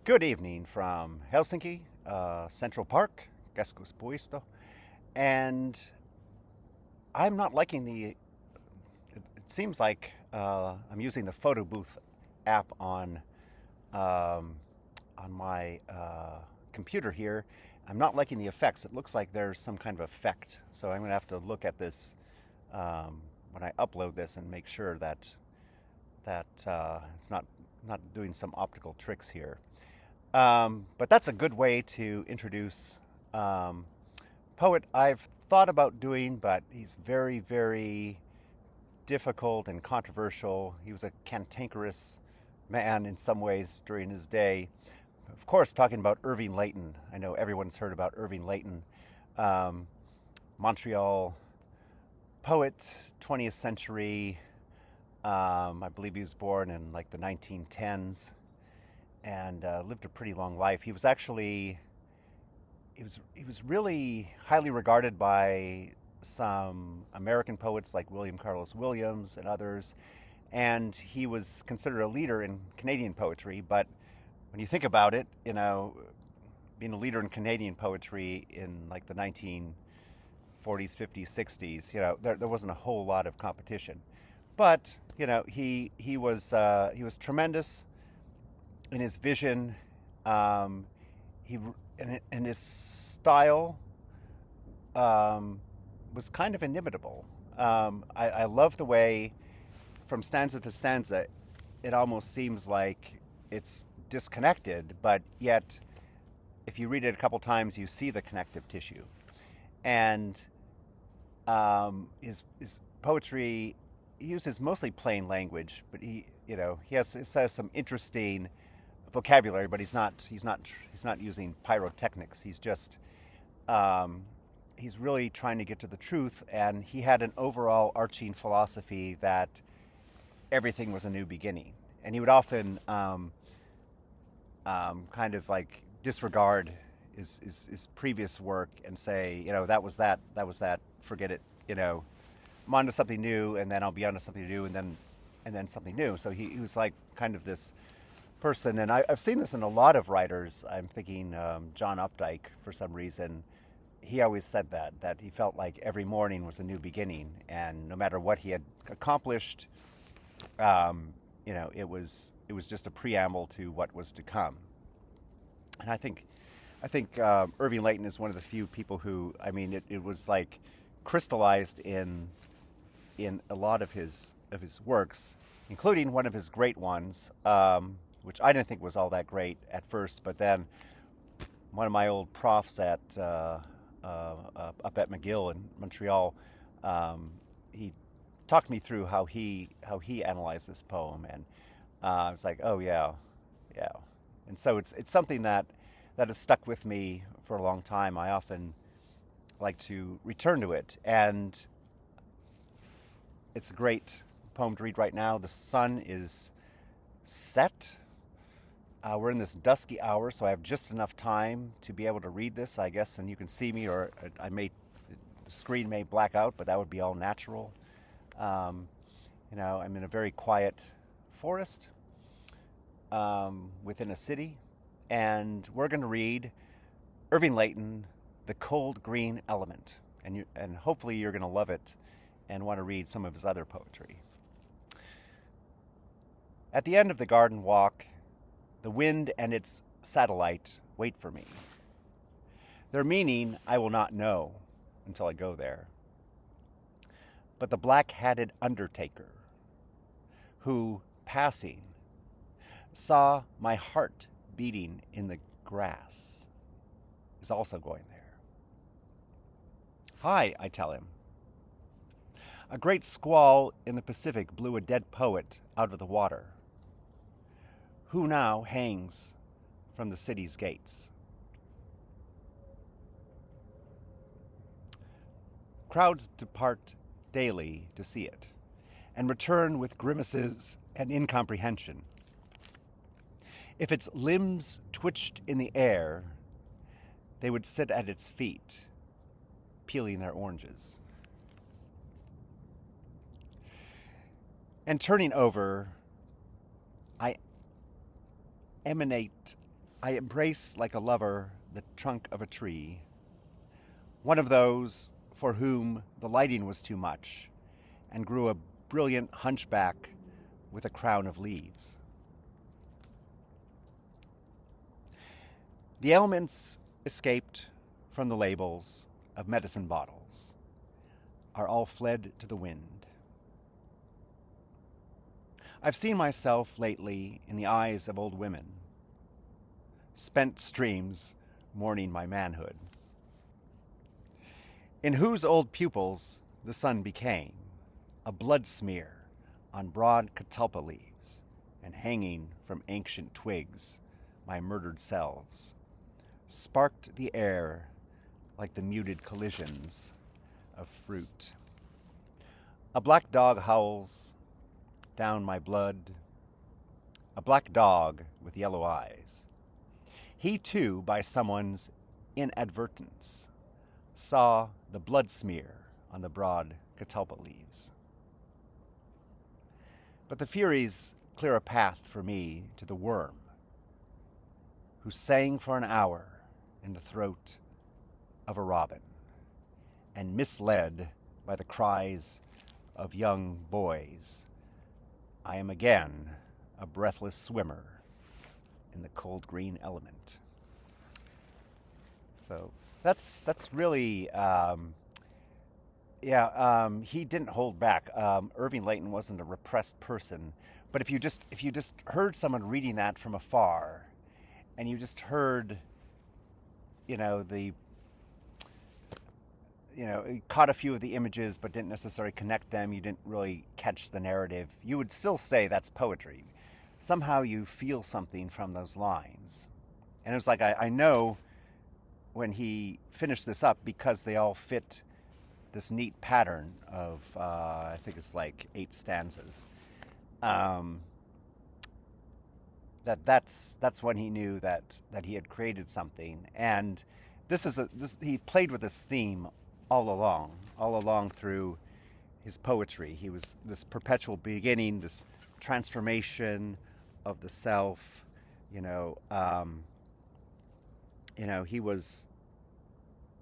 Good evening from Helsinki, Central Park, Keskuspuisto, and I'm not liking the. It seems like I'm using the photo booth app um, on my computer here. I'm not liking the effects. It looks like there's some kind of effect, so I'm going to have to look at this when I upload this and make sure that it's not doing some optical tricks here. But that's a good way to introduce poet I've thought about doing, but he's very, very difficult and controversial. He was a cantankerous man in some ways during his day. Of course, talking about Irving Layton. I know everyone's heard about Irving Layton, um, Montreal poet, 20th century. I believe he was born in like the 1910s and lived a pretty long life. He was actually he was really highly regarded by some American poets like William Carlos Williams and others, and he was considered a leader in Canadian poetry. But when you think about it, being a leader in Canadian poetry in like the 1940s, 50s, 60s, there wasn't a whole lot of competition. But he was tremendous in his vision. He and his style was kind of inimitable. I love the way, from stanza to stanza, it almost seems like it's disconnected, but yet, if you read it a couple times, you see the connective tissue. And his poetry, he uses mostly plain language, but he says some interesting vocabulary, but he's not using pyrotechnics. He's really trying to get to the truth, and he had an overall arching philosophy that everything was a new beginning, and he would often kind of like disregard his previous work and say, that was that, forget it, I'm onto something new, and then I'll be onto something new, and then something new. So he was like kind of this person, and I've seen this in a lot of writers. I'm thinking John Updike, for some reason, he always said that he felt like every morning was a new beginning, and no matter what he had accomplished, it was just a preamble to what was to come. And I think Irving Layton is one of the few people who, it was like crystallized in a lot of his works, including one of his great ones, which I didn't think was all that great at first, but then one of my old profs up at McGill in Montreal, he talked me through how he analyzed this poem, and I was like, oh yeah, and so it's something that has stuck with me for a long time. I often like to return to it, and it's a great poem to read right now. The sun is set. We're in this dusky hour, so I have just enough time to be able to read this, I guess, and you can see me, or the screen may black out, but that would be all natural. I'm in a very quiet forest within a city, and we're going to read Irving Layton, The Cold Green Element, and hopefully you're going to love it and want to read some of his other poetry. At the end of the garden walk, the wind and its satellite wait for me. Their meaning I will not know until I go there. But the black-hatted undertaker, who, passing, saw my heart beating in the grass, is also going there. Hi, I tell him. A great squall in the Pacific blew a dead poet out of the water, who now hangs from the city's gates. Crowds depart daily to see it, and return with grimaces and incomprehension. If its limbs twitched in the air, they would sit at its feet, peeling their oranges. And turning over, I emanate I embrace like a lover the trunk of a tree, one of those for whom the lighting was too much, and grew a brilliant hunchback with a crown of leaves. The ailments escaped from the labels of medicine bottles are all fled to the wind. I've seen myself lately in the eyes of old women, spent streams mourning my manhood, in whose old pupils the sun became a blood smear on broad catalpa leaves, and hanging from ancient twigs my murdered selves sparked the air like the muted collisions of fruit. A black dog howls down my blood, a black dog with yellow eyes. He too, by someone's inadvertence, saw the blood smear on the broad catalpa leaves. But the Furies clear a path for me to the worm, who sang for an hour in the throat of a robin, and misled by the cries of young boys, I am again a breathless swimmer in the cold green element. So that's really, he didn't hold back. Irving Layton wasn't a repressed person, but if you just heard someone reading that from afar, and you just heard, you caught a few of the images but didn't necessarily connect them, you didn't really catch the narrative, you would still say that's poetry. Somehow you feel something from those lines. And it was like, I know when he finished this up, because they all fit this neat pattern of, I think it's like 8 stanzas, that's when he knew that he had created something. And he played with this theme all along through his poetry. He was this perpetual beginning, this transformation of the self. He was,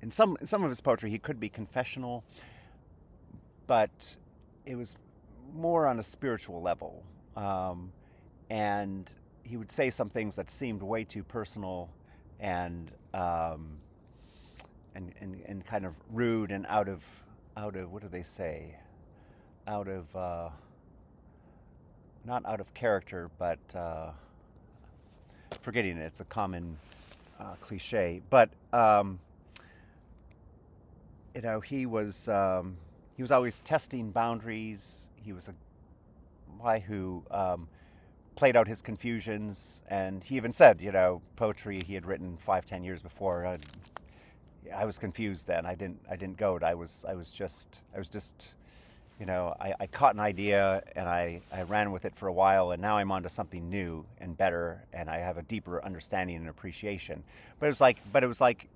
in some of his poetry, he could be confessional, but it was more on a spiritual level. And he would say some things that seemed way too personal and kind of rude and out of what do they say? Out of not out of character, but forgetting it. It's a common cliche. But he was always testing boundaries. He was a guy who played out his confusions, and he even said, poetry he had written 5-10 years before. I was confused then. I didn't go. I was just I caught an idea and I ran with it for a while, and now I'm onto something new and better, and I have a deeper understanding and appreciation. But it was like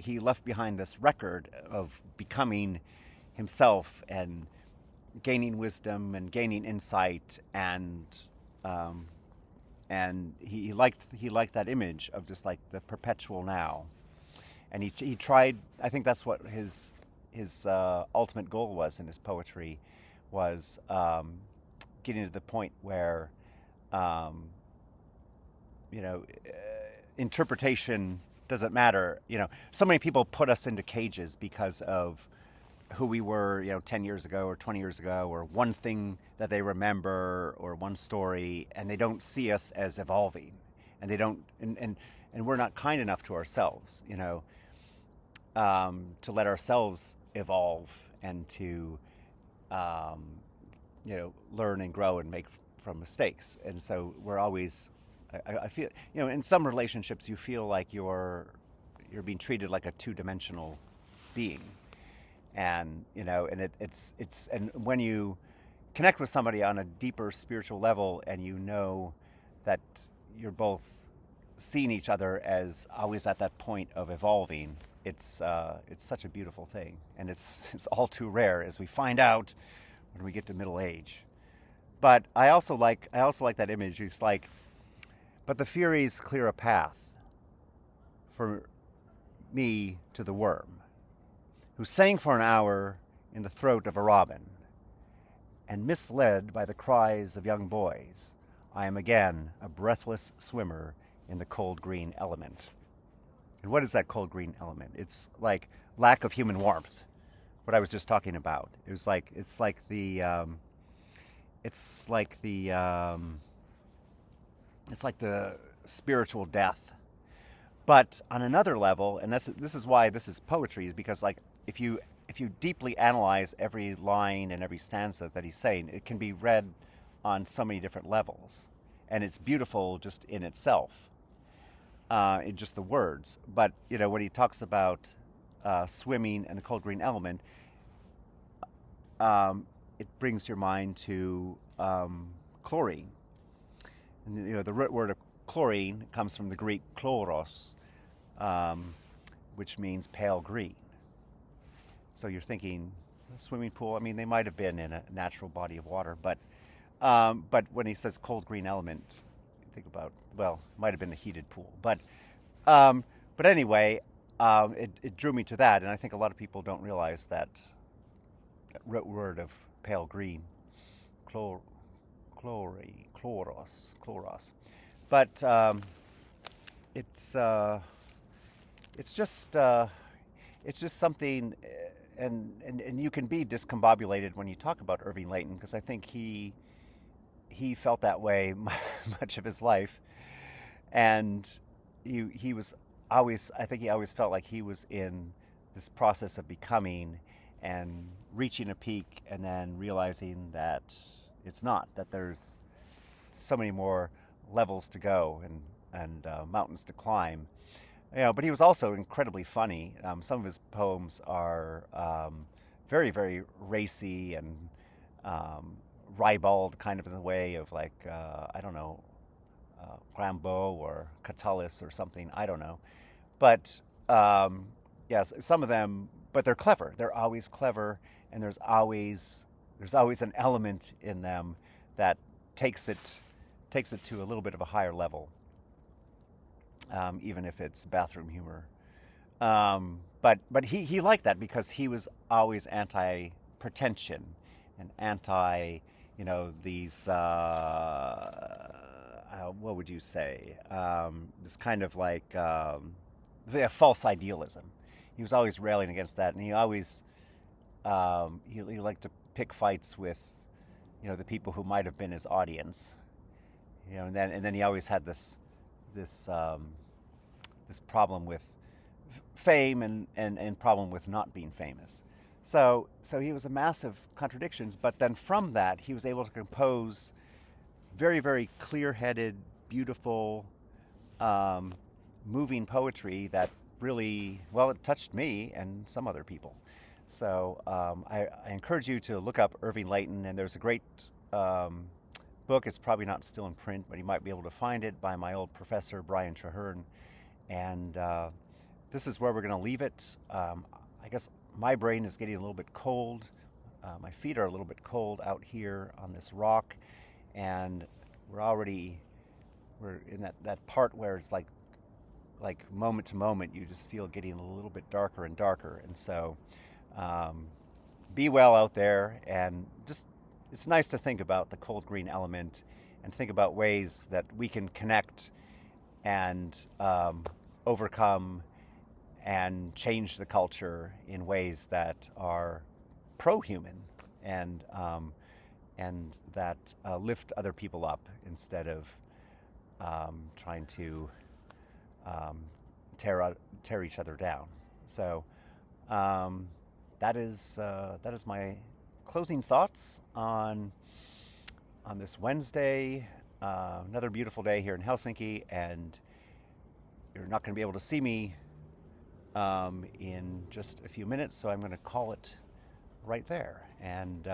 he left behind this record of becoming himself and gaining wisdom and gaining insight, and he liked that image of just like the perpetual now. And he tried. I think that's what his ultimate goal was in his poetry, was getting to the point where interpretation doesn't matter. So many people put us into cages because of who we were 10 years ago or 20 years ago, or one thing that they remember, or one story, and they don't see us as evolving, and they don't and we're not kind enough to ourselves, to let ourselves evolve and to learn and grow and make from mistakes. And so we're always, I feel, in some relationships you feel like you're being treated like a two-dimensional being, and it's and when you connect with somebody on a deeper spiritual level, and that you're both seeing each other as always at that point of evolving, it's such a beautiful thing, and it's all too rare, as we find out when we get to middle age. But I also like that image. It's like, but the Furies clear a path for me to the worm, who sang for an hour in the throat of a robin, and misled by the cries of young boys, I am again a breathless swimmer in the cold green element. And what is that cold green element? It's like lack of human warmth, what I was just talking about. It's like the spiritual death. But on another level, and this is why this is poetry, is because like if you deeply analyze every line and every stanza that he's saying, it can be read on so many different levels, and it's beautiful just in itself, in just the words. But when he talks about swimming and the cold green element, it brings your mind to chlorine. And the root word of chlorine comes from the Greek chloros, which means pale green. So you're thinking swimming pool. I mean, they might have been in a natural body of water, but when he says cold green element, think about, well, it might have been a heated pool. But anyway, it drew me to that, and I think a lot of people don't realize that root word of pale green, chloros. But it's just something, and you can be discombobulated when you talk about Irving Layton, because I think he felt that way much of his life, and he was always, I think he always felt like he was in this process of becoming and reaching a peak, and then realizing that it's not, that there's so many more levels to go and mountains to climb. But he was also incredibly funny. Some of his poems are very, very racy and ribald, kind of in the way of like, I don't know, Rimbaud or Catullus or something, I don't know. But yes, some of them, but they're clever. They're always clever, and there's always an element in them that takes it to a little bit of a higher level, even if it's bathroom humor. But he liked that because he was always anti-pretension and anti, these, what would you say, this kind of like false idealism. He was always railing against that, and he always he liked to pick fights with the people who might have been his audience, and then he always had this problem with fame and problem with not being famous. So he was a massive contradictions, but then from that he was able to compose very, very clear-headed, beautiful, moving poetry that really, well, it touched me and some other people. So I encourage you to look up Irving Layton, and there's a great book. It's probably not still in print, but you might be able to find it, by my old professor, Brian Traherne. And this is where we're going to leave it. I guess my brain is getting a little bit cold. My feet are a little bit cold out here on this rock, and we're in that part where it's like moment to moment, you just feel getting a little bit darker and darker. And so be well out there, and just, it's nice to think about the cold green element and think about ways that we can connect and overcome and change the culture in ways that are pro-human and that lift other people up instead of trying to tear each other down. So that is my closing thoughts on this Wednesday. Another beautiful day here in Helsinki, and you're not going to be able to see me in just a few minutes, so I'm going to call it right there, and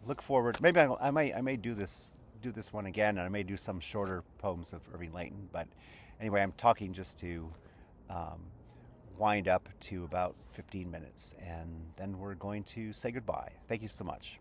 look forward. Maybe I may do this one again, and I may do some shorter poems of Irving Layton. But anyway, I'm talking just to wind up to about 15 minutes, and then we're going to say goodbye. Thank you so much.